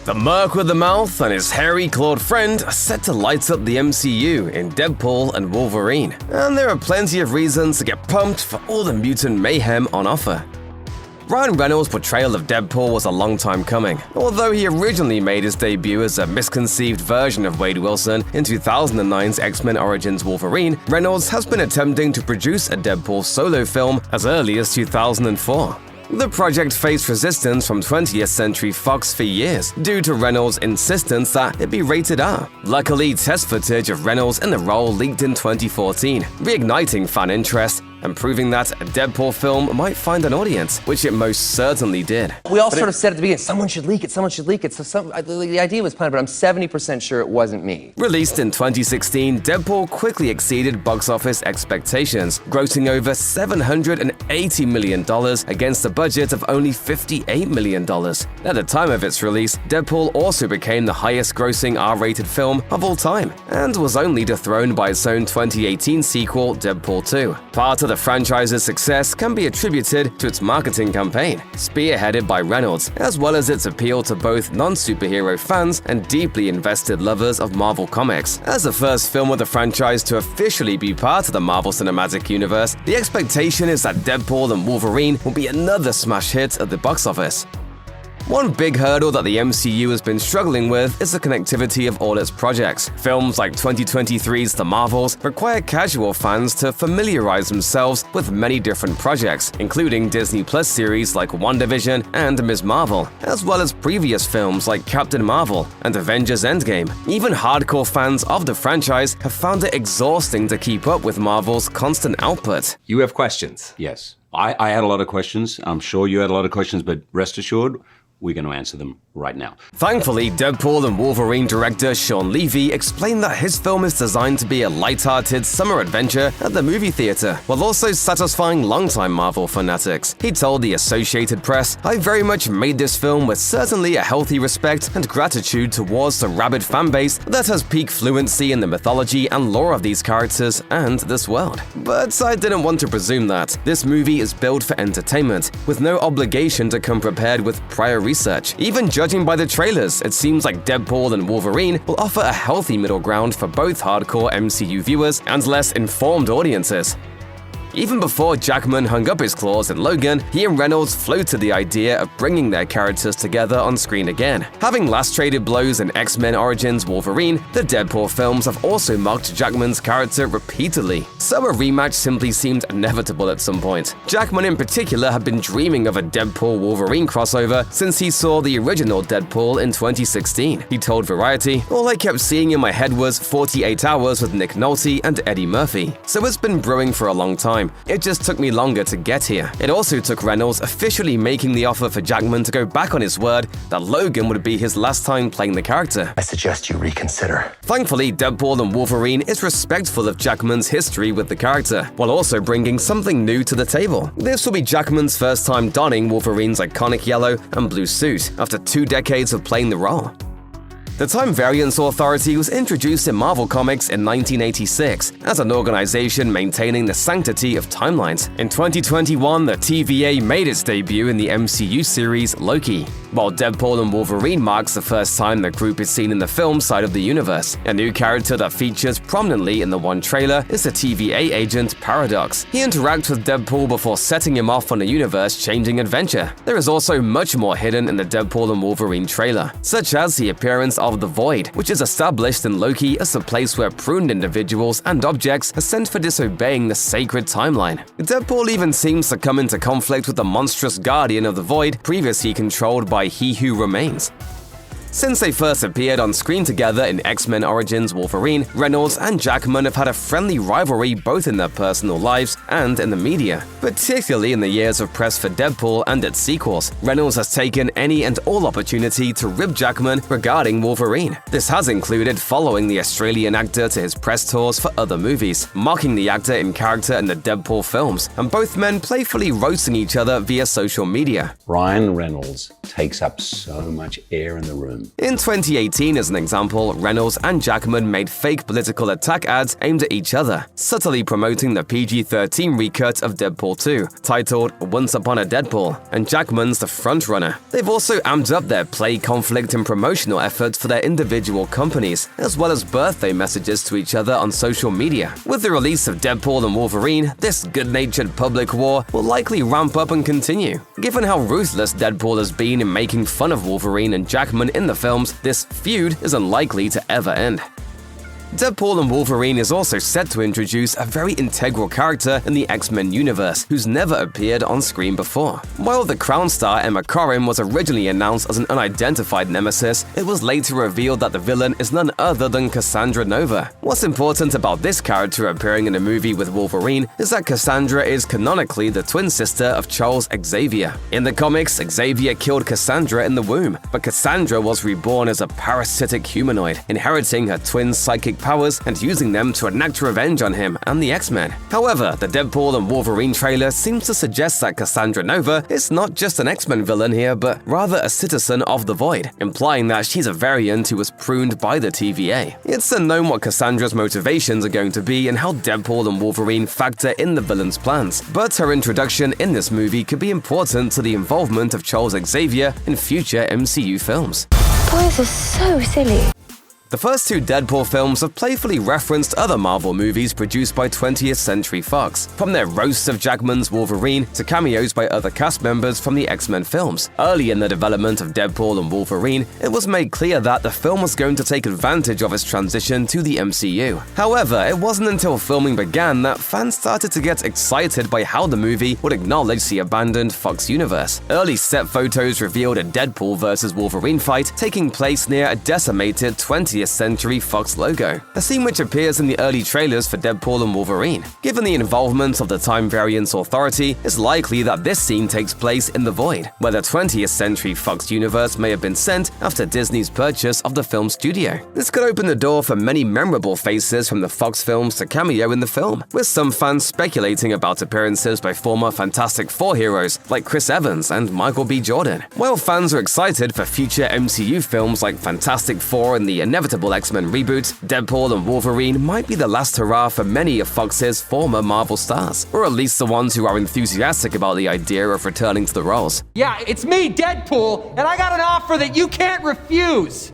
The Merc with the mouth and his hairy clawed friend are set to light up the MCU in Deadpool and Wolverine, and there are plenty of reasons to get pumped for all the mutant mayhem on offer. Ryan Reynolds' portrayal of Deadpool was a long time coming. Although he originally made his debut as a misconceived version of Wade Wilson in 2009's X-Men Origins Wolverine, Reynolds has been attempting to produce a Deadpool solo film as early as 2004. The project faced resistance from 20th Century Fox for years due to Reynolds' insistence that it be rated R. Luckily, test footage of Reynolds in the role leaked in 2014, reigniting fan interest and proving that a Deadpool film might find an audience, which it most certainly did. We all sort of said at the beginning, someone should leak it, someone should leak it. So the idea was planned, but I'm 70% sure it wasn't me. Released in 2016, Deadpool quickly exceeded box office expectations, grossing over $780 million against a budget of only $58 million. At the time of its release, Deadpool also became the highest-grossing R-rated film of all time, and was only dethroned by its own 2018 sequel, Deadpool 2. Part of the franchise's success can be attributed to its marketing campaign, spearheaded by Reynolds, as well as its appeal to both non-superhero fans and deeply invested lovers of Marvel Comics. As the first film of the franchise to officially be part of the Marvel Cinematic Universe, the expectation is that Deadpool and Wolverine will be another smash hit at the box office. One big hurdle that the MCU has been struggling with is the connectivity of all its projects. Films like 2023's The Marvels require casual fans to familiarize themselves with many different projects, including Disney Plus series like WandaVision and Ms. Marvel, as well as previous films like Captain Marvel and Avengers Endgame. Even hardcore fans of the franchise have found it exhausting to keep up with Marvel's constant output. You have questions? Yes. I had a lot of questions. I'm sure you had a lot of questions, but rest assured, we're going to answer them right now. Thankfully, Deadpool and Wolverine director Shawn Levy explained that his film is designed to be a light-hearted summer adventure at the movie theater, while also satisfying longtime Marvel fanatics. He told the Associated Press, "I very much made this film with certainly a healthy respect and gratitude towards the rabid fanbase that has peak fluency in the mythology and lore of these characters and this world. But I didn't want to presume that. This movie is built for entertainment, with no obligation to come prepared with prior research. Even judging by the trailers, it seems like Deadpool and Wolverine will offer a healthy middle ground for both hardcore MCU viewers and less informed audiences." Even before Jackman hung up his claws in Logan, he and Reynolds floated the idea of bringing their characters together on screen again. Having last traded blows in X-Men Origins Wolverine, the Deadpool films have also mocked Jackman's character repeatedly, so a rematch simply seemed inevitable at some point. Jackman in particular had been dreaming of a Deadpool-Wolverine crossover since he saw the original Deadpool in 2016. He told Variety, "All I kept seeing in my head was 48 Hours with Nick Nolte and Eddie Murphy, so it's been brewing for a long time. It just took me longer to get here." It also took Reynolds officially making the offer for Jackman to go back on his word that Logan would be his last time playing the character. I suggest you reconsider. Thankfully, Deadpool and Wolverine is respectful of Jackman's history with the character, while also bringing something new to the table. This will be Jackman's first time donning Wolverine's iconic yellow and blue suit after 2 decades of playing the role. The Time Variance Authority was introduced in Marvel Comics in 1986 as an organization maintaining the sanctity of timelines. In 2021, the TVA made its debut in the MCU series Loki, while Deadpool and Wolverine marks the first time the group is seen in the film side of the universe. A new character that features prominently in the one trailer is the TVA agent Paradox. He interacts with Deadpool before setting him off on a universe-changing adventure. There is also much more hidden in the Deadpool and Wolverine trailer, such as the appearance of the Void, which is established in Loki as a place where pruned individuals and objects are sent for disobeying the sacred timeline. Deadpool even seems to come into conflict with the monstrous guardian of the Void, previously controlled by He Who Remains. Since they first appeared on screen together in X-Men Origins Wolverine, Reynolds and Jackman have had a friendly rivalry both in their personal lives and in the media. Particularly in the years of press for Deadpool and its sequels, Reynolds has taken any and all opportunity to rib Jackman regarding Wolverine. This has included following the Australian actor to his press tours for other movies, mocking the actor in character in the Deadpool films, and both men playfully roasting each other via social media. Ryan Reynolds takes up so much air in the room. them. In 2018, as an example, Reynolds and Jackman made fake political attack ads aimed at each other, subtly promoting the PG-13 recut of Deadpool 2, titled Once Upon a Deadpool, and Jackman's the frontrunner. They've also amped up their play conflict and promotional efforts for their individual companies, as well as birthday messages to each other on social media. With the release of Deadpool and Wolverine, this good-natured public war will likely ramp up and continue. Given how ruthless Deadpool has been in making fun of Wolverine and Jackman in the films, this feud is unlikely to ever end. Deadpool and Wolverine is also set to introduce a very integral character in the X-Men universe who's never appeared on screen before. While the Crown star Emma Corrin was originally announced as an unidentified nemesis, it was later revealed that the villain is none other than Cassandra Nova. What's important about this character appearing in a movie with Wolverine is that Cassandra is canonically the twin sister of Charles Xavier. In the comics, Xavier killed Cassandra in the womb, but Cassandra was reborn as a parasitic humanoid, inheriting her twin's psychic powers and using them to enact revenge on him and the X-Men. However, the Deadpool and Wolverine trailer seems to suggest that Cassandra Nova is not just an X-Men villain here, but rather a citizen of the Void, implying that she's a variant who was pruned by the TVA. It's unknown what Cassandra's motivations are going to be and how Deadpool and Wolverine factor in the villain's plans, but her introduction in this movie could be important to the involvement of Charles Xavier in future MCU films. Boys are so silly. The first two Deadpool films have playfully referenced other Marvel movies produced by 20th Century Fox, from their roasts of Jackman's Wolverine to cameos by other cast members from the X-Men films. Early in the development of Deadpool and Wolverine, it was made clear that the film was going to take advantage of its transition to the MCU. However, it wasn't until filming began that fans started to get excited by how the movie would acknowledge the abandoned Fox universe. Early set photos revealed a Deadpool vs. Wolverine fight taking place near a decimated 20th Century Fox logo, a scene which appears in the early trailers for Deadpool and Wolverine. Given the involvement of the Time Variance Authority, it's likely that this scene takes place in the Void, where the 20th Century Fox universe may have been sent after Disney's purchase of the film studio. This could open the door for many memorable faces from the Fox films to cameo in the film, with some fans speculating about appearances by former Fantastic Four heroes like Chris Evans and Michael B. Jordan. While fans are excited for future MCU films like Fantastic Four and the inevitable X-Men reboot, Deadpool and Wolverine might be the last hurrah for many of Fox's former Marvel stars, or at least the ones who are enthusiastic about the idea of returning to the roles. Yeah, it's me, Deadpool, and I got an offer that you can't refuse.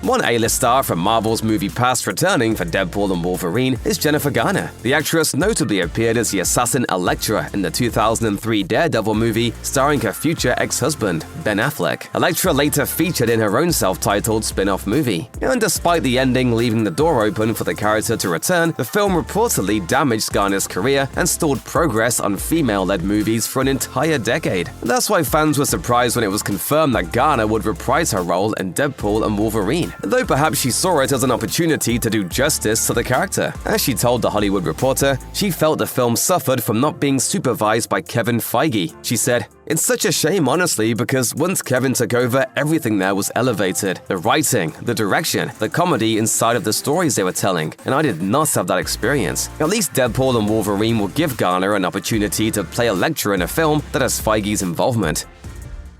One A-list star from Marvel's movie past returning for Deadpool and Wolverine is Jennifer Garner. The actress notably appeared as the assassin Elektra in the 2003 Daredevil movie starring her future ex-husband, Ben Affleck. Elektra later featured in her own self-titled spin-off movie. And despite the ending leaving the door open for the character to return, the film reportedly damaged Garner's career and stalled progress on female-led movies for an entire decade. That's why fans were surprised when it was confirmed that Garner would reprise her role in Deadpool and Wolverine, though perhaps she saw it as an opportunity to do justice to the character. As she told The Hollywood Reporter, she felt the film suffered from not being supervised by Kevin Feige. She said, "It's such a shame, honestly, because once Kevin took over, everything there was elevated. The writing, the direction, the comedy inside of the stories they were telling, and I did not have that experience." At least Deadpool and Wolverine will give Garner an opportunity to play Elektra in a film that has Feige's involvement.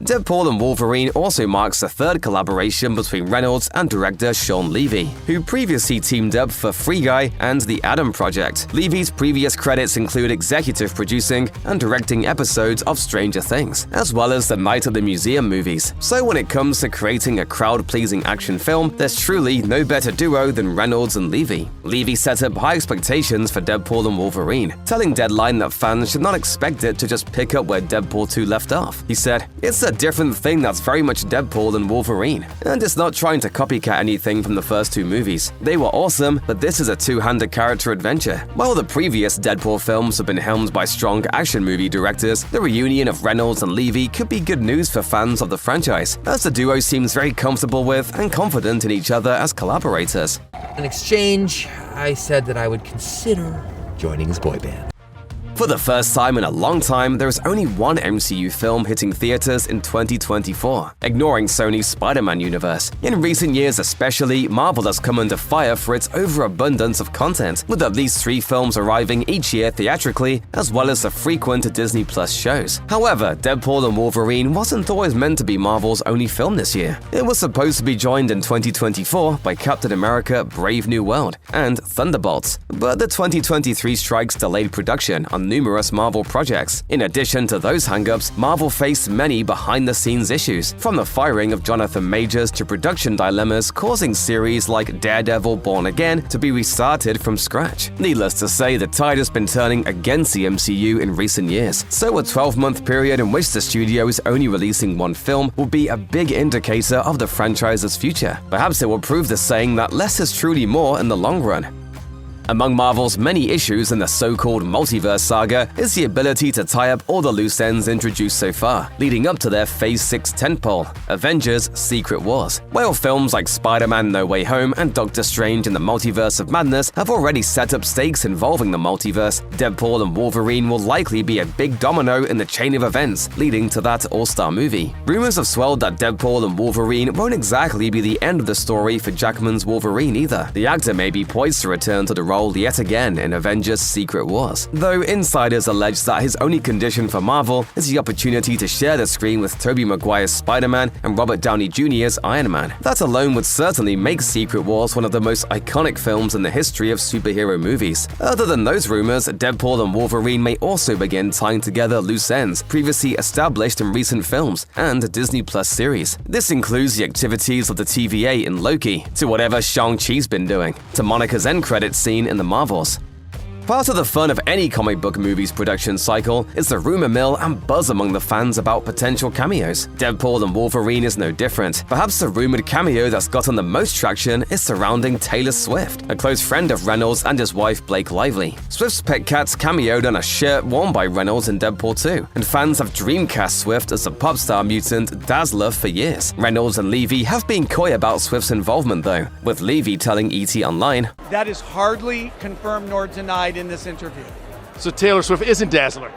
Deadpool and Wolverine also marks the third collaboration between Reynolds and director Shawn Levy, who previously teamed up for Free Guy and The Adam Project. Levy's previous credits include executive producing and directing episodes of Stranger Things, as well as the Night at the Museum movies. So when it comes to creating a crowd-pleasing action film, there's truly no better duo than Reynolds and Levy. Levy set up high expectations for Deadpool and Wolverine, telling Deadline that fans should not expect it to just pick up where Deadpool 2 left off. He said, "It's a different thing that's very much Deadpool and Wolverine, and it's not trying to copycat anything from the first two movies. They were awesome, but this is a two-handed character adventure." While the previous Deadpool films have been helmed by strong action movie directors, the reunion of Reynolds and Levy could be good news for fans of the franchise, as the duo seems very comfortable with and confident in each other as collaborators. In exchange, I said that I would consider joining his boy band. For the first time in a long time, there is only one MCU film hitting theaters in 2024, ignoring Sony's Spider-Man universe. In recent years especially, Marvel has come under fire for its overabundance of content, with at least 3 films arriving each year theatrically, as well as the frequent Disney Plus shows. However, Deadpool and Wolverine wasn't always meant to be Marvel's only film this year. It was supposed to be joined in 2024 by Captain America: Brave New World and Thunderbolts, but the 2023 strikes delayed production on numerous Marvel projects. In addition to those hangups, Marvel faced many behind-the-scenes issues, from the firing of Jonathan Majors to production dilemmas causing series like Daredevil: Born Again to be restarted from scratch. Needless to say, the tide has been turning against the MCU in recent years, so a 12-month period in which the studio is only releasing one film will be a big indicator of the franchise's future. Perhaps it will prove the saying that less is truly more in the long run. Among Marvel's many issues in the so-called multiverse saga is the ability to tie up all the loose ends introduced so far, leading up to their Phase 6 tentpole, Avengers: Secret Wars. While films like Spider-Man: No Way Home and Doctor Strange in the Multiverse of Madness have already set up stakes involving the multiverse, Deadpool and Wolverine will likely be a big domino in the chain of events leading to that all-star movie. Rumors have swelled that Deadpool and Wolverine won't exactly be the end of the story for Jackman's Wolverine either. The actor may be poised to return to the role yet again in Avengers: Secret Wars, though insiders allege that his only condition for Marvel is the opportunity to share the screen with Tobey Maguire's Spider-Man and Robert Downey Jr.'s Iron Man. That alone would certainly make Secret Wars one of the most iconic films in the history of superhero movies. Other than those rumors, Deadpool and Wolverine may also begin tying together loose ends previously established in recent films and Disney Plus series. This includes the activities of the TVA in Loki, to whatever Shang-Chi's been doing, to Monica's end credits scene in the Marvels. Part of the fun of any comic book movie's production cycle is the rumor mill and buzz among the fans about potential cameos. Deadpool and Wolverine is no different. Perhaps the rumored cameo that's gotten the most traction is surrounding Taylor Swift, a close friend of Reynolds and his wife Blake Lively. Swift's pet cats cameoed on a shirt worn by Reynolds in Deadpool 2, and fans have dreamcast Swift as the pop star mutant Dazzler for years. Reynolds and Levy have been coy about Swift's involvement though, with Levy telling ET Online, "That is hardly confirmed nor denied in this interview." So Taylor Swift isn't Dazzler?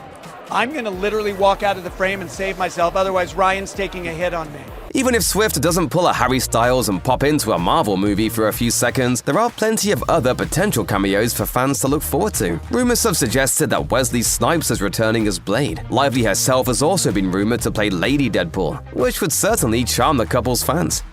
I'm going to literally walk out of the frame and save myself, otherwise Ryan's taking a hit on me. Even if Swift doesn't pull a Harry Styles and pop into a Marvel movie for a few seconds, there are plenty of other potential cameos for fans to look forward to. Rumors have suggested that Wesley Snipes is returning as Blade. Lively herself has also been rumored to play Lady Deadpool, which would certainly charm the couple's fans.